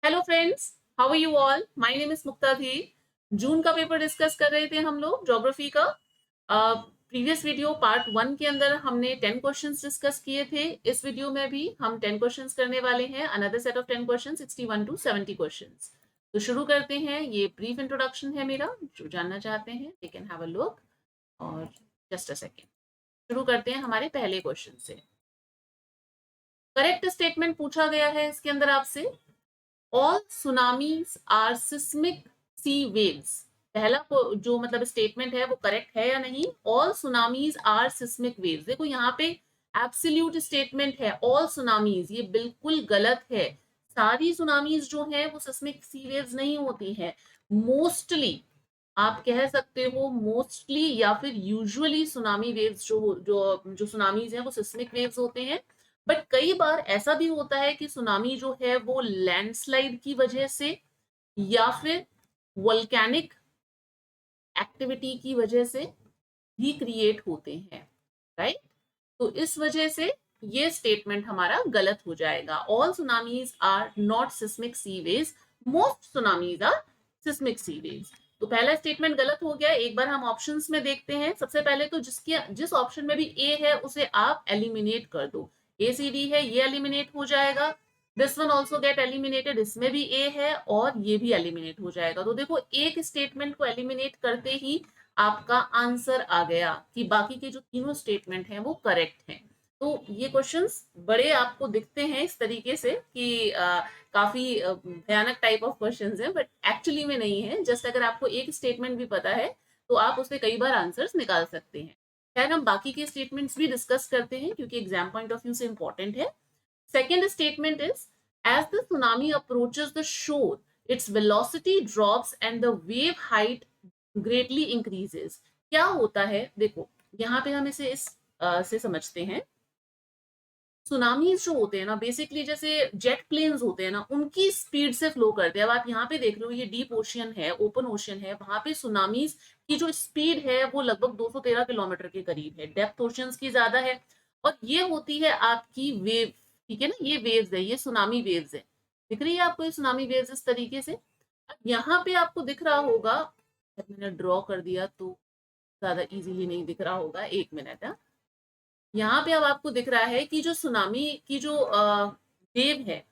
Hello friends, how are you all? My name is Mukta Dhi. June का paper discuss कर रहे थे हम लोग ज्योग्राफी का। प्रीवियस वीडियो पार्ट 1 के अंदर हमने 10 क्वेश्चंस डिस्कस किए थे। इस वीडियो में भी हम 10 क्वेश्चंस करने वाले हैं, another set of 10 question, 61 to 70 questions. तो शुरू करते हैं। ये ब्रीफ इंट्रोडक्शन है मेरा। जो जानना चाहते हैं they can have a look. और जस्ट अ सेकेंड, शुरू करते हैं हमारे पहले क्वेश्चन से। करेक्ट स्टेटमेंट पूछा गया है इसके अंदर आपसे। All tsunamis are seismic sea waves. पहला जो मतलब स्टेटमेंट है वो करेक्ट है या नहीं? All tsunamis are seismic waves. देखो यहाँ पे एब्सोल्यूट स्टेटमेंट है, ऑल सुनामीज, ये बिल्कुल गलत है। सारी सुनामीज जो है वो सिस्मिक सी वेव्स नहीं होती हैं। मोस्टली आप कह सकते हो, मोस्टली या फिर यूजुअली सुनामी वेव्स जो जो जो सुनामीज हैं वो सिस्मिक वेव्स होते हैं। बट कई बार ऐसा भी होता है कि सुनामी जो है वो लैंडस्लाइड की वजह से या फिर वोल्केनिक एक्टिविटी की वजह से भी क्रिएट होते हैं, राइट? तो इस वजह से ये स्टेटमेंट हमारा गलत हो जाएगा। All tsunamis are not seismic sea waves, most tsunamis are seismic sea waves. तो पहला स्टेटमेंट गलत हो गया। एक बार हम ऑप्शंस में देखते हैं। सबसे पहले तो जिस ऑप्शन में भी ए है उसे आप एलिमिनेट कर दो। ए सी डी है, ये एलिमिनेट हो जाएगा। This one also get eliminated, इसमें भी ए है और ये भी एलिमिनेट हो जाएगा। तो देखो, एक स्टेटमेंट को एलिमिनेट करते ही आपका आंसर आ गया कि बाकी के जो तीनों स्टेटमेंट हैं वो करेक्ट हैं। तो ये क्वेश्चंस बड़े आपको दिखते हैं इस तरीके से कि काफी भयानक टाइप ऑफ क्वेश्चंस हैं, बट एक्चुअली में नहीं है। जस्ट अगर आपको एक स्टेटमेंट भी पता है तो आप उससे कई बार आंसर्स निकाल सकते हैं। खैर, हम बाकी के स्टेटमेंट्स भी डिस्कस करते हैं क्योंकि एग्जाम पॉइंट ऑफ व्यू से इंपॉर्टेंट है। Second statement is, as the tsunami approaches the shore, its velocity drops and the wave height greatly increases. क्या होता है? देखो, यहाँ पे हम इसे से समझते हैं। सुनामीज जो होते हैं ना, बेसिकली जैसे जेट प्लेन्स होते हैं ना, उनकी स्पीड से फ्लो करते हैं। अब आप यहाँ पे देख रहे हो, ये डीप ओशियन है, ओपन ओशियन है, वहां पे सुनामीज की जो स्पीड है वो लगभग 213 किलोमीटर के करीब है। डेप्थ ओशियंस की ज्यादा है और ये होती है आपकी वेव। ठीक है ना, ये वेव्स है, ये सुनामी वेव्स है। दिख रही है आपको ये सुनामी वेव्स इस तरीके से? अब यहाँ पे आपको दिख रहा होगा, मैंने ड्रॉ कर दिया तो ज्यादा इजीली नहीं दिख रहा होगा, एक मिनट है। यहाँ पे अब आपको दिख रहा है कि जो सुनामी की जो वेव है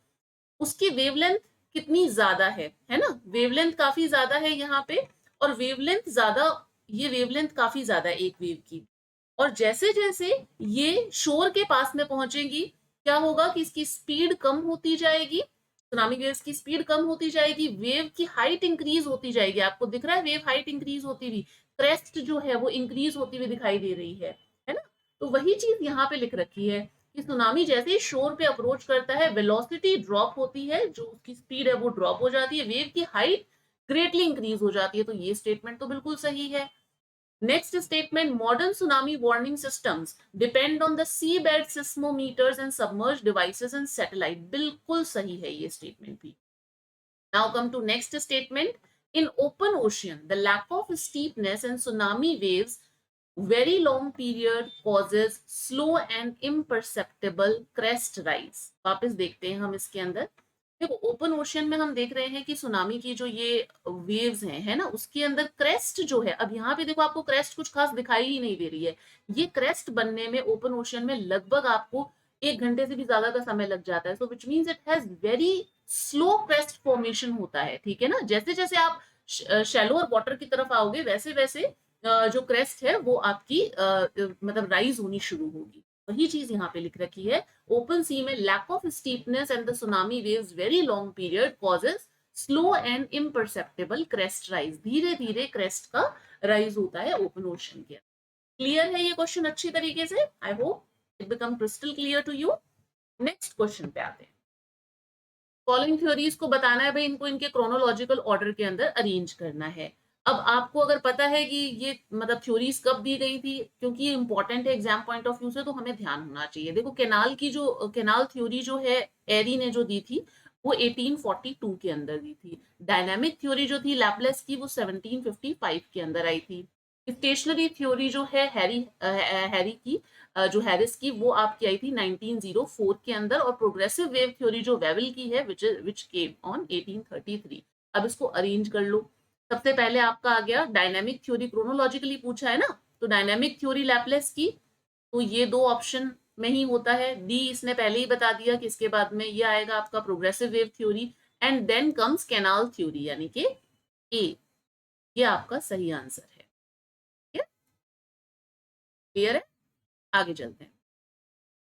उसकी वेवलेंथ कितनी ज्यादा है ना? वेवलेंथ काफी ज्यादा है यहाँ पे। और वेवलेंथ ज्यादा, ये वेवलेंथ काफी ज्यादा है एक वेव की। और जैसे जैसे ये शोर के पास में पहुंचेगी, क्या होगा कि इसकी स्पीड कम होती जाएगी, सुनामी वेव्स की स्पीड कम होती जाएगी, वेव की हाइट इंक्रीज होती जाएगी। आपको दिख रहा है वेव हाइट इंक्रीज होती हुई, क्रेस्ट जो है वो इंक्रीज होती हुई दिखाई दे रही है ना? तो वही चीज यहाँ पे लिख रखी है कि सुनामी जैसे ही शोर पे अप्रोच करता है, वेलोसिटी ड्रॉप होती है, जो उसकी स्पीड है वो ड्रॉप हो जाती है, वेव की हाइट ग्रेटली इंक्रीज हो जाती है। तो ये स्टेटमेंट तो बिल्कुल सही है। Next statement, modern tsunami warning systems depend on the seabed seismometers and submerged devices and satellite. बिल्कुल सही है ये statement भी। Now come to next statement. In open ocean, the lack of steepness and tsunami waves very long period causes slow and imperceptible crest rise. वापस देखते हैं हम इसके अंदर। देखो, ओपन ओशियन में हम देख रहे हैं कि सुनामी की जो ये वेव्स हैं, है ना, उसके अंदर क्रेस्ट जो है, अब यहाँ पे देखो आपको क्रेस्ट कुछ खास दिखाई ही नहीं दे रही है। ये क्रेस्ट बनने में ओपन ओशियन में लगभग आपको 1 घंटे से भी ज्यादा का समय लग जाता है। So which means it has very slow crest formation होता है। ठीक है ना? जैसे जैसे आप शैलो और वाटर की तरफ आओगे, वैसे वैसे जो क्रेस्ट है वो आपकी मतलब राइज होनी शुरू होगी। वही चीज यहाँ पे लिख रखी है। ओपन सी में lack of steepness and the tsunami waves very long period causes slow and imperceptible crest rise. धीरे धीरे क्रेस्ट का राइज होता है ओपन ओशन के। क्लियर है ये क्वेश्चन अच्छी तरीके से? I hope it become crystal clear to you. Next question पे आते हैं। फॉलोइंग थ्योरीज को बताना है भाई, इनको इनके क्रोनोलॉजिकल ऑर्डर के अंदर अरेंज करना है। अब आपको अगर पता है कि ये मतलब थ्योरीज कब दी गई थी, क्योंकि ये इंपॉर्टेंट है एग्जाम पॉइंट ऑफ व्यू से, तो हमें ध्यान होना चाहिए। देखो, केनाल थ्योरी जो है एरी ने जो दी थी वो 1842 के अंदर दी थी। डायनामिक थ्योरी जो थी लैपलेस की, वो 1755 के अंदर आई थी। स्टेशनरी थ्योरी जो है हैरी की जो हैरिस की, वो आपकी आई थी 1904 के अंदर, और प्रोग्रेसिव वेव थ्योरी जो वेवल की है विच केम ऑन 1833। अब इसको अरेंज कर लो। सबसे पहले आपका आ गया डायनामिक थ्योरी, क्रोनोलॉजिकली पूछा है ना, तो डायनामिक थ्योरी लैपलेस की, तो ये दो ऑप्शन में ही होता है। डी इसने पहले ही बता दिया कि इसके बाद में ये आएगा आपका progressive wave theory, and then comes canal theory, यानी कि ए, ये आपका सही आंसर है। क्लियर है? आगे चलते हैं।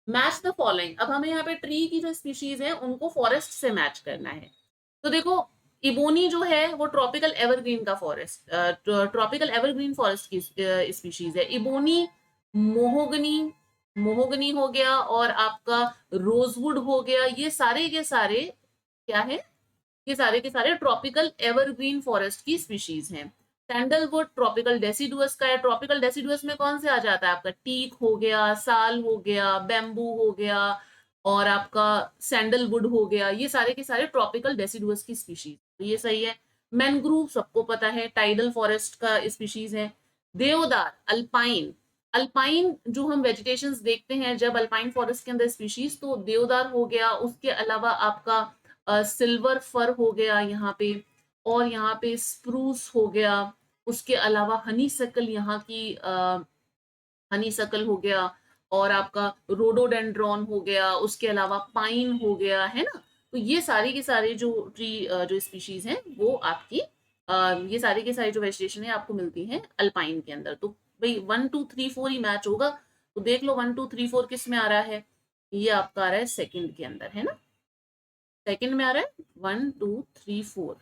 Match the following. अब हमें यहाँ पे ट्री की जो स्पीशीज है उनको फॉरेस्ट से मैच करना है। तो देखो, इबोनी जो है वो ट्रॉपिकल एवरग्रीन का फॉरेस्ट, ट्रॉपिकल एवरग्रीन फॉरेस्ट की स्पीशीज है। इबोनी, मोहोगनी, मोहोगनी हो गया, और आपका रोजवुड हो गया, ये सारे के सारे क्या है, ये सारे के सारे ट्रॉपिकल एवरग्रीन फॉरेस्ट की स्पीशीज हैं। सैंडलवुड ट्रॉपिकल डेसिडुअस का है। ट्रॉपिकल डेसिडुअस में कौन से आ जाता है आपका, टीक हो गया, साल हो गया, बैम्बू हो गया, और आपका सैंडलवुड हो गया, ये सारे के सारे ट्रॉपिकल डेसिडुअस की स्पीशीज, तो ये सही है। मैनग्रूव सबको पता है, टाइडल फॉरेस्ट का स्पीशीज है। देवदार, अल्पाइन, अल्पाइन जो हम वेजिटेशंस देखते हैं जब अल्पाइन फॉरेस्ट के अंदर स्पीशीज, तो देवदार हो गया। उसके अलावा आपका सिल्वर फर हो गया यहाँ पे, और यहाँ पे स्प्रूस हो गया। उसके अलावा हनी सकल यहाँ की हनी सकल हो गया, और आपका रोडोडेंड्रॉन हो गया, उसके अलावा पाइन हो गया, है ना। तो ये सारी की सारी जो ट्री जो स्पीशीज हैं वो आपकी ये सारी की सारी जो वेजिटेशन है आपको मिलती है अल्पाइन के अंदर। तो भाई 1 2 3 4 ही मैच होगा, तो देख लो 1 2 3 4 किस में आ रहा है। ये आपका आ रहा है सेकंड के अंदर, है ना, सेकंड में आ रहा है 1 2 3 4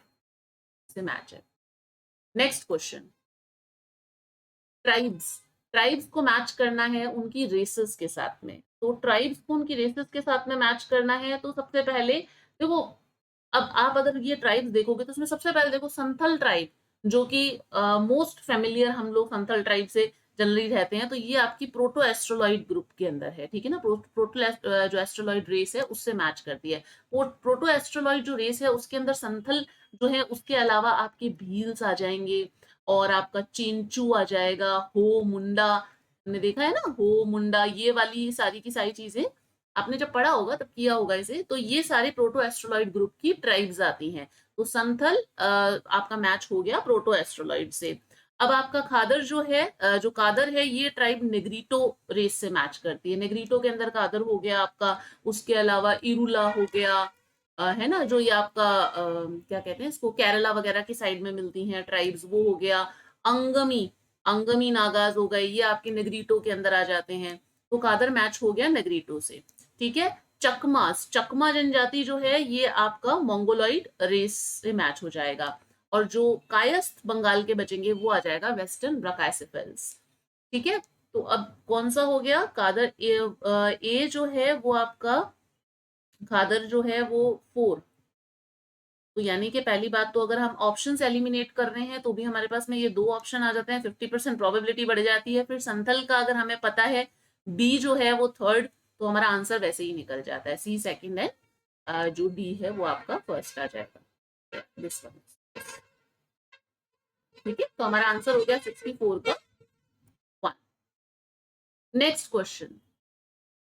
से मैच है। Next question, tribes. ट्राइब्स को मैच करना है उनकी रेसेस के साथ में। तो ट्राइब्स को उनकी रेसेस के साथ में मैच करना है, तो सबसे पहले देखो, अब आप अगर ये ट्राइब्स देखोगे तो उसमें सबसे पहले देखो संथल ट्राइब, जो कि मोस्ट फेमिलियर हम लोग संथल ट्राइब से जनरली रहते हैं, तो ये आपकी प्रोटो एस्ट्रोलॉइड ग्रुप के अंदर है, ठीक है ना। प्रोटो जो एस्ट्रोलॉइड रेस है उससे मैच करती है। वो प्रोटो एस्ट्रोलॉइड जो रेस है उसके अंदर संथल जो है, उसके अलावा आपके भील्स आ जाएंगे, और आपका चिंचू आ जाएगा, हो मुंडा, हमने देखा है ना, हो मुंडा, ये वाली सारी की सारी चीजें आपने जब पढ़ा होगा तब किया होगा इसे। तो ये सारे प्रोटो एस्ट्रोलॉइड ग्रुप की ट्राइब्स आती हैं। तो संथल आपका मैच हो गया प्रोटो एस्ट्रोलॉइड से। अब आपका खादर जो है, जो कादर है, ये ट्राइब नेग्रीटो रेस से मैच करती है। नेग्रीटो के अंदर कादर हो गया आपका। उसके अलावा इरुला हो गया, है ना, जो ये आपका क्या कहते हैं इसको, केरला वगैरह की साइड में मिलती हैं ट्राइब्स, वो हो गया। अंगमी, अंगमी नागाज हो गए, ये आपके नेग्रीटो के अंदर आ जाते हैं। तो कादर मैच हो गया नेग्रीटो से, ठीक है। चकमास, चकमा जनजाति जो है ये आपका मंगोलॉइड रेस से मैच हो जाएगा, और जो कायस्थ बंगाल के बचेंगे वो आ जाएगा वेस्टर्न ब्राकाइसिफेल्स, ठीक है। तो अब कौन सा हो गया कादर, ए जो है वो आपका खादर जो है वो 4। तो यानी कि पहली बात तो अगर हम ऑप्शंस एलिमिनेट कर रहे हैं तो भी हमारे पास में ये दो ऑप्शन आ जाते हैं, 50% प्रोबेबिलिटी बढ़ जाती है। फिर संथल का अगर हमें पता है बी जो है वो थर्ड, तो हमारा आंसर वैसे ही निकल जाता है, सी सेकंड है, जो डी है वो आपका फर्स्ट आ जाएगा, दिस वन, ठीक है। तो हमारा आंसर हो गया 64 का 1। Next question,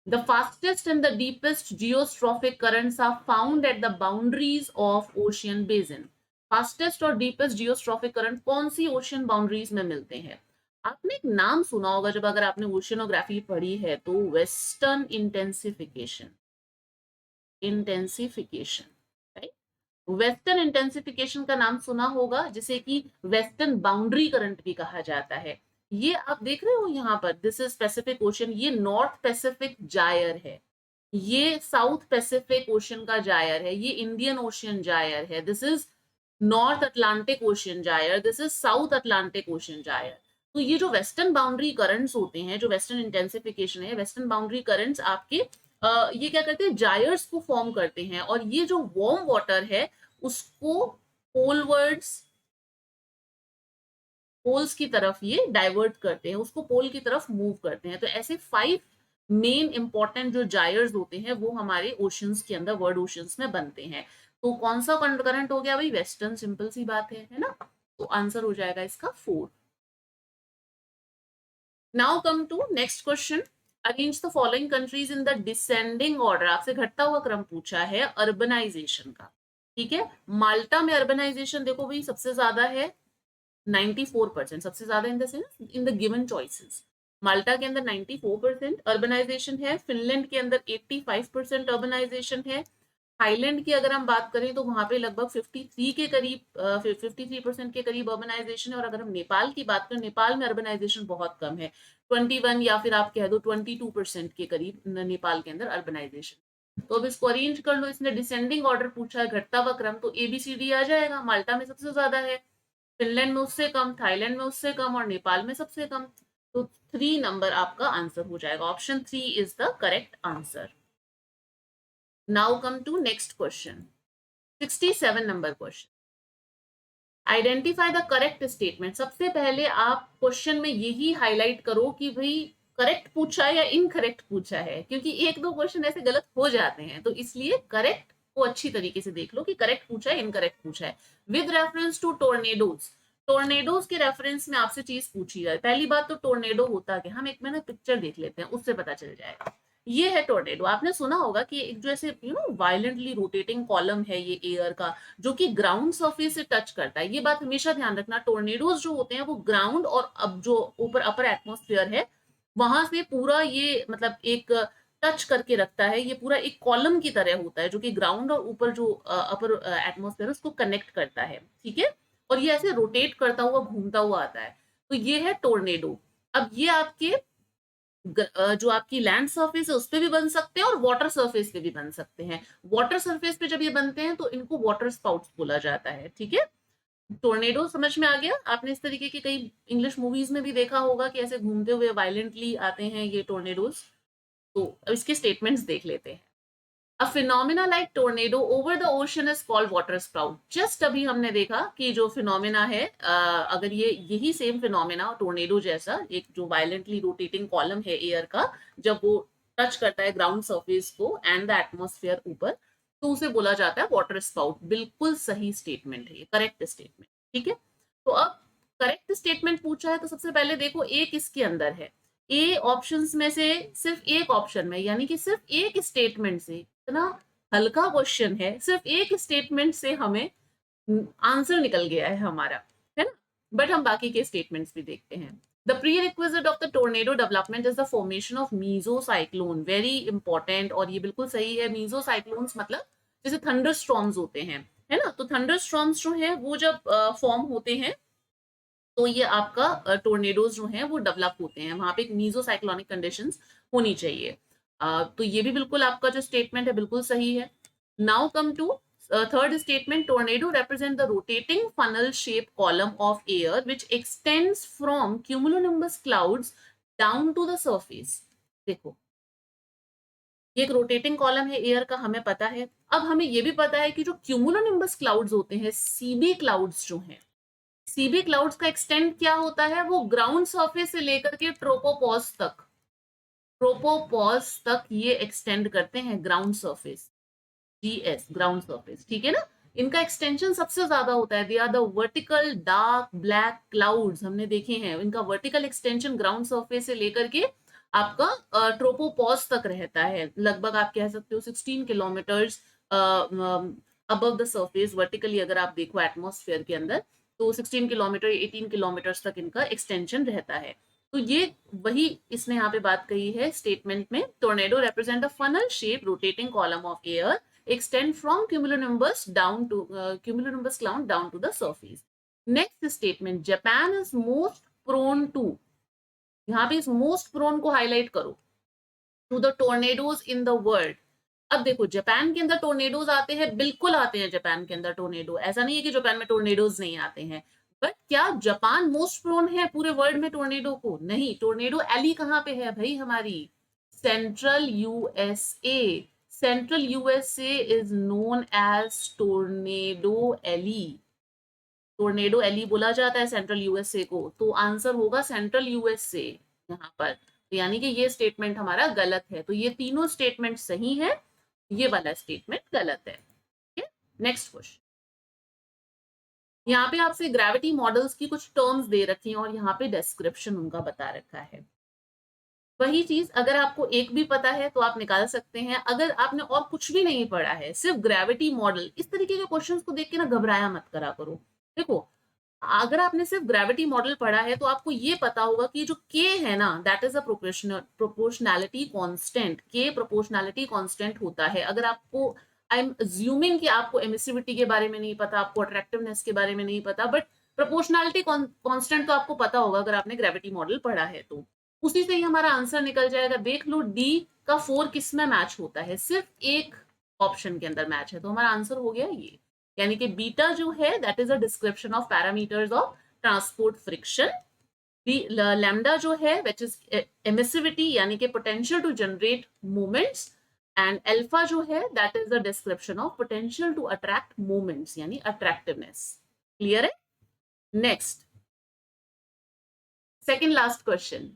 the fastest and the deepest geostrophic currents are found at the boundaries of ocean basin. Fastest और डीपेस्ट जियोस्ट्रॉफिक करंट कौन सी ओशियन बाउंड्रीज में मिलते हैं? आपने एक नाम सुना होगा जब अगर आपने ओशियनोग्राफी पढ़ी है, तो western intensification, intensification, right. Western intensification का नाम सुना होगा, जिसे कि वेस्टर्न बाउंड्री करंट भी कहा जाता है। ये आप देख रहे हो यहाँ पर, दिस इज पैसिफिक ओशन, ये नॉर्थ पैसिफिक जायर है, ये साउथ पैसिफिक ओशन का जायर है, ये इंडियन ओशियन जायर है, this is north Atlantic ocean gyre, this is south Atlantic ocean gyre. तो ये जो वेस्टर्न बाउंड्री करंट्स होते हैं, जो वेस्टर्न इंटेंसिफिकेशन है, वेस्टर्न बाउंड्री करंट्स आपके ये क्या करते हैं, जायर्स को फॉर्म करते हैं, और ये जो वार्म वाटर है उसको पोलवर्ड्स, पोल्स की तरफ ये डाइवर्ट करते हैं, उसको पोल की तरफ मूव करते हैं। तो ऐसे 5 मेन इंपॉर्टेंट जो जायर्स होते हैं वो हमारे ओशंस के अंदर, वर्ल्ड ओशंस में बनते हैं। तो कौन सा करंट हो गया भाई, वेस्टर्न, सिंपल सी बात है ना। तो आंसर हो जाएगा इसका 4। Now come to next question, arrange the following countries in the descending order. आपसे घटता हुआ क्रम पूछा है अर्बनाइजेशन का, ठीक है। माल्टा में अर्बनाइजेशन देखो भाई सबसे ज्यादा है 94%, सबसे ज्यादा in the sense in the given choices. Malta के अंदर 94% अर्बनाइजेशन है, फिनलैंड के अंदर 85% अर्बनाइजेशन है। थाईलैंड की अगर हम बात करें तो वहां पे लगभग 53 के करीब 53% के करीब अर्बनाइजेशन है। और अगर हम नेपाल की बात करें, नेपाल में अर्बनाइजेशन बहुत कम है, 21 या फिर आप कह दो 22% के करीब नेपाल के अंदर अर्बनाइजेशन। तो अब इसको अरेंज कर लो, इसने डिसेंडिंग ऑर्डर पूछा है, घटता हुआ क्रम, तो ABCD आ जाएगा। माल्टा में सबसे ज्यादा है, फिनलैंड में उससे कम, थाईलैंड में उससे कम और नेपाल में सबसे कम। तो 3 नंबर आपका आंसर हो जाएगा, option 3 is the correct answer. Now come to next question, 67 number question, identify the correct statement. सबसे पहले आप क्वेश्चन में यही हाईलाइट करो कि भाई करेक्ट पूछा है या इनकरेक्ट पूछा है, क्योंकि एक दो क्वेश्चन ऐसे गलत हो जाते हैं, तो इसलिए करेक्ट को अच्छी तरीके से देख लो कि करेक्ट पूछा है इनकरेक्ट पूछा है। With reference to tornadoes, tornadoes के रेफरेंस में आपसे चीज पूछी जाए। पहली बात तो टोर्नेडो होता क्या, हम एक मिनट पिक्चर देख लेते हैं, उससे पता चल जाएगा। ये है टोर्नेडो। आपने सुना होगा कि एक जो ऐसे वायलेंटली रोटेटिंग कॉलम है ये एयर का, जो कि ग्राउंड सरफेस से टच करता है। ये बात हमेशा ध्यान रखना, टोर्नेडोज जो होते हैं वो ग्राउंड और अब जो ऊपर अपर एटमॉस्फेयर है वहां से पूरा ये मतलब एक टच करके रखता है। ये पूरा एक कॉलम की तरह होता है जो कि ग्राउंड और ऊपर जो अपर एटमॉस्फेयर है उसको कनेक्ट करता है, ठीक है। और ये ऐसे रोटेट करता हुआ घूमता हुआ आता है, तो ये है टोर्नेडो। अब ये आपके जो आपकी लैंड सरफेस है उस पे भी बन सकते हैं और वाटर सरफेस पे भी बन सकते हैं। वाटर सरफेस पे जब ये बनते हैं तो इनको वाटर स्पाउट्स बोला जाता है, ठीक है। टोर्नेडो समझ में आ गया। आपने इस तरीके की कई इंग्लिश मूवीज में भी देखा होगा कि ऐसे घूमते हुए वायलेंटली आते हैं ये टोर्नेडोज। तो अब इसके स्टेटमेंट्स देख लेते हैं। A phenomena like tornado over the ocean is called water spout। Just अभी हमने देखा कि जो फिनोमिना है, अगर ये यही सेम फिनोमिना टोर्नेडो जैसा एक जो वायलेंटली रोटेटिंग कॉलम है एयर का, जब वो टच करता है ग्राउंड सरफेस को एंड द एटमॉस्फेयर ऊपर, तो उसे बोला जाता है वाटर स्पाउट। बिल्कुल सही स्टेटमेंट है ये, करेक्ट स्टेटमेंट, ठीक है। तो अब करेक्ट स्टेटमेंट पूछा है तो सबसे पहले देखो ए किसके अंदर है। ए ऑप्शंस में से सिर्फ एक ऑप्शन में, यानी कि सिर्फ एक स्टेटमेंट से, इतना हल्का क्वेश्चन है, सिर्फ एक स्टेटमेंट से हमें आंसर निकल गया है हमारा, है ना। बट हम बाकी के स्टेटमेंट्स भी देखते हैं। The prerequisite of the tornado development is the formation of mesocyclone. Very important, और ये बिल्कुल सही है। मीजोसाइक्लोन्स मतलब जैसे थंडर स्टॉर्म्स होते हैं, है ना। तो थंडर स्टॉर्म्स जो है वो जब फॉर्म होते हैं तो ये आपका टोर्नेडोज जो हैं वो डेवलप होते हैं, वहां पे एक मीजोसाइक्लोनिक कंडीशंस होनी चाहिए। तो ये भी बिल्कुल आपका जो स्टेटमेंट है बिल्कुल सही है। Now come to third statement, tornado represent the rotating funnel shape column of air which extends from cumulonimbus clouds down to the surface. देखो ये एक रोटेटिंग कॉलम है एयर का, हमें पता है। अब हमें ये भी पता है कि जो क्यूमुलोनिम्बस क्लाउड्स होते हैं, सीबी क्लाउड्स जो हैं, सीबी क्लाउड्स का एक्सटेंड क्या होता है, वो ग्राउंड सरफेस से लेकर के ट्रोपोपॉज तक, ट्रोपोपॉज तक ये एक्सटेंड करते हैं ground surface, GS ground surface, ठीक है ना। इनका एक्सटेंशन सबसे ज्यादा होता है। They are the vertical dark black clouds, हमने देखे हैं इनका वर्टिकल एक्सटेंशन ग्राउंड सरफेस से लेकर के आपका ट्रोपोपॉज तक रहता है। लगभग आप कह सकते हो 16 kilometres above the surface vertically, अगर आप देखो एटमॉस्फेयर के अंदर, तो 16 किलोमीटर 18 किलोमीटर्स तक इनका एक्सटेंशन रहता है। तो ये वही इसने यहाँ पे बात कही है स्टेटमेंट में, tornado represent a funnel shape rotating column of air extend from cumulonimbus down to cumulonimbus cloud down to the surface. Next statement, Japan is most prone to, यहाँ पे इस most prone को हाईलाइट करो, to the tornadoes in the world। अब देखो Japan के अंदर tornadoes आते हैं, बिल्कुल आते हैं जापान के अंदर टोर्नेडो, ऐसा नहीं है कि जापान में टोर्नेडोज नहीं आते हैं। बट क्या जापान मोस्ट प्रोन है पूरे वर्ल्ड में टोर्नेडो को? नहीं। टोर्नेडो एली कहाँ पे है भाई हमारी? Central USA. Central USA is known as tornado alley. Tornado alley बोला जाता है सेंट्रल यूएसए को, तो आंसर होगा सेंट्रल यूएसए यहाँ पर। तो यानी कि ये स्टेटमेंट हमारा गलत है। तो ये तीनों स्टेटमेंट सही है, ये वाला स्टेटमेंट गलत है। नेक्स्ट क्वेश्चन, यहाँ पे आपसे ग्रेविटी मॉडल्स की कुछ टर्म्स दे रखी हैं और यहाँ पे डिस्क्रिप्शन उनका बता रखा है। वही चीज अगर आपको एक भी पता है तो आप निकाल सकते हैं। अगर आपने और कुछ भी नहीं पढ़ा है, सिर्फ ग्रेविटी मॉडल, इस तरीके के क्वेश्चंस को देख के ना घबराया मत करा करो। देखो, अगर आपने सिर्फ ग्रेविटी मॉडल पढ़ा है तो आपको ये पता होगा कि जो के है ना, that is a proportionality constant. के प्रोपोर्शनैलिटी कांस्टेंट होता है। अगर आपको, आई एम अज्यूमिंग कि आपको एमिसिविटी के बारे में नहीं पता, आपको अट्रैक्टिवनेस के बारे में नहीं पता, बट प्रोपोर्शनैलिटी कांस्टेंट तो आपको पता होगा अगर आपने ग्रेविटी मॉडल पढ़ा है तो। उसी से ही हमारा आंसर निकल जाएगा। देख लो डी का 4 किस में मैच होता है, सिर्फ एक ऑप्शन के अंदर मैच है, तो हमारा आंसर हो गया ये। यानी कि बीटा जो है that is a description of parameters of transport friction. Lambda जो है विच इज एमिसिविटी यानी कि potential to generate movements, and alpha जो है that is the description of potential to attract movements यानी अट्रैक्टिवनेस। क्लियर है? Next, second last question,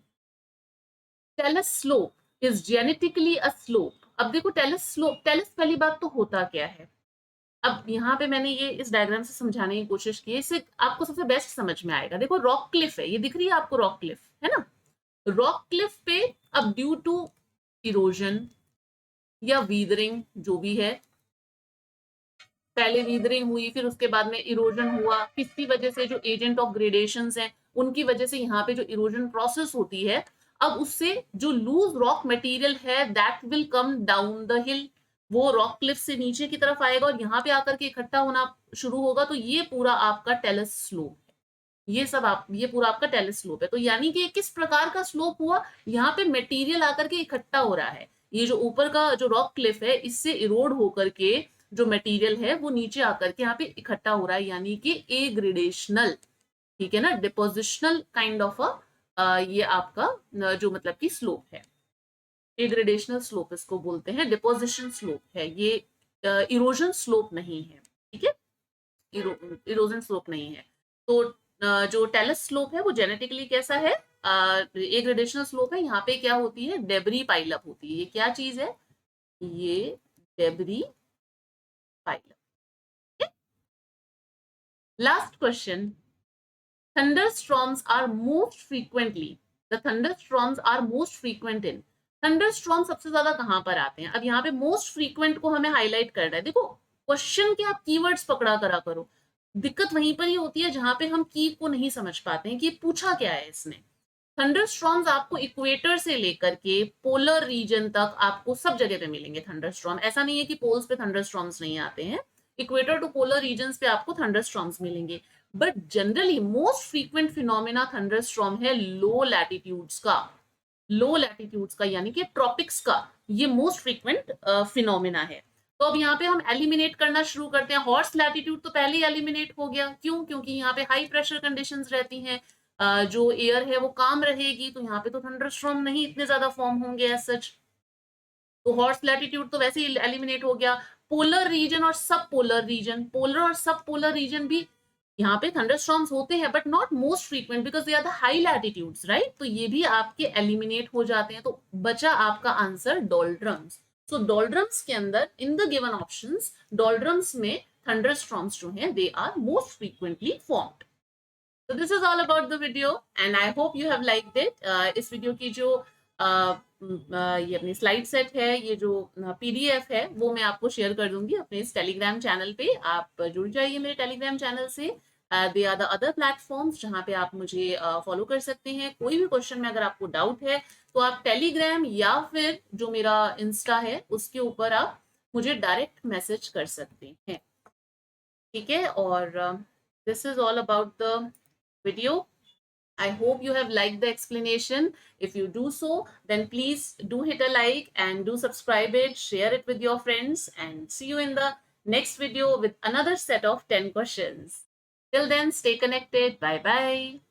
talus slope is genetically a slope. अब देखो टेलस स्लोप, टेलस पहली बात तो होता क्या है। अब यहाँ पे मैंने ये इस डायग्राम से समझाने की कोशिश की है, इससे आपको सबसे बेस्ट समझ में आएगा। देखो रॉक क्लिफ है, ये दिख रही है आपको रॉक क्लिफ, है ना। रॉक क्लिफ पे अब ड्यू टू इरोजन या वीदरिंग जो भी है, पहले वीदरिंग हुई, फिर उसके बाद में इरोजन हुआ, किसकी वजह से, जो एजेंट ऑफ ग्रेडेशंस हैं उनकी वजह से यहाँ पे जो इरोजन प्रोसेस होती है, अब उससे जो लूज रॉक मटेरियल है that will come down the हिल, वो रॉक क्लिफ से नीचे की तरफ आएगा और यहाँ पे आकर के इकट्ठा होना शुरू होगा। तो ये पूरा आपका टेलस स्लोप है। ये सब आप, ये पूरा आपका टेलस स्लोप है। तो यानी कि किस प्रकार का स्लोप हुआ, यहाँ पे मटेरियल आकर के इकट्ठा हो रहा है। ये जो ऊपर का जो रॉक क्लिफ है इससे इरोड होकर के जो मटेरियल है वो नीचे आकर के यहाँ पे इकट्ठा हो रहा है, यानी कि ए ग्रेडेशनल, ठीक है ना, डिपोजिशनल काइंड ऑफ अ ये आपका जो मतलब कि स्लोप है, ए ग्रेडेशनल स्लोप इसको बोलते हैं, डिपोजिशन स्लोप है ये, इरोजन स्लोप नहीं है, ठीक है, इरोजन स्लोप नहीं है। तो जो टेलस स्लोप है वो जेनेटिकली कैसा है, ए ग्रेडेशनल स्लोप है। यहाँ पे क्या होती है, डेबरी पाइलअप होती है। ये क्या चीज है, ये debris pileup. Last question, thunderstorms are most frequently, the thunderstorms are most frequent in, thunderstorm सबसे ज्यादा कहां पर आते हैं। अब यहाँ पे मोस्ट फ्रीक्वेंट को हमें हाईलाइट करना है। देखो क्वेश्चन के आप कीवर्ड्स पकड़ा करा करो, दिक्कत वहीं पर ही होती है जहां पे हम की को नहीं समझ पाते हैं कि पूछा क्या है इसने। थंडरस्टॉर्म्स आपको इक्वेटर से लेकर के पोलर रीजन तक आपको सब जगह पे मिलेंगे थंडरस्टॉर्म। ऐसा नहीं है कि पोल्स पे थंडरस्टॉर्म्स नहीं आते हैं, इक्वेटर टू पोलर रीजन्स पे आपको थंडरस्टॉर्म्स मिलेंगे। But generally most frequent phenomena thunderstorm है लो लैटिट्यूड्स का, लो लैटिट्यूड्स का यानी कि ट्रॉपिक्स का, ये मोस्ट फ्रीक्वेंट फिनोमेना है। तो अब यहाँ पे हम एलिमिनेट करना शुरू करते हैं। हॉर्स लैटिट्यूड तो पहले ही एलिमिनेट हो गया, क्यों, क्योंकि यहाँ पे हाई प्रेशर कंडीशंस रहती हैं, जो एयर है वो काम रहेगी, तो यहाँ पे तो थंडरस्टॉर्म नहीं इतने ज्यादा फॉर्म होंगे एज सच। तो हॉर्स लैटिट्यूड तो वैसे ही एलिमिनेट हो गया। पोलर रीजन और सब पोलर रीजन, पोलर और सब पोलर रीजन भी यहाँ पे थंडरस्टॉर्म्स होते हैं but not most frequent because they are the high latitudes, right. तो ये भी आपके एलिमिनेट हो जाते हैं। तो बचा आपका आंसर डोल्ड्रम्स। सो डोल्ड्रम्स के अंदर in the given options, doldrums में थंडरस्टॉर्म्स जो हैं they are most frequently formed. So this is all about the video and I hope you have liked it. इस वीडियो की जो ये अपनी स्लाइड सेट है, ये जो PDF है वो मैं आपको शेयर कर दूंगी अपने इस टेलीग्राम चैनल पे। आप जुड़ जाइए मेरे टेलीग्राम चैनल से। They are the other platforms जहाँ पे आप मुझे फॉलो कर सकते हैं। कोई भी क्वेश्चन में अगर आपको डाउट है तो आप टेलीग्राम या फिर जो मेरा इंस्टा है उसके ऊपर आप मुझे डायरेक्ट मैसेज कर सकते हैं, ठीक है। और this is all about the video. I hope you have liked the explanation. If you do so, then please do hit a like and do subscribe it, share it with your friends, and see you in the next video with another set of 10 questions. Till then, stay connected. Bye bye.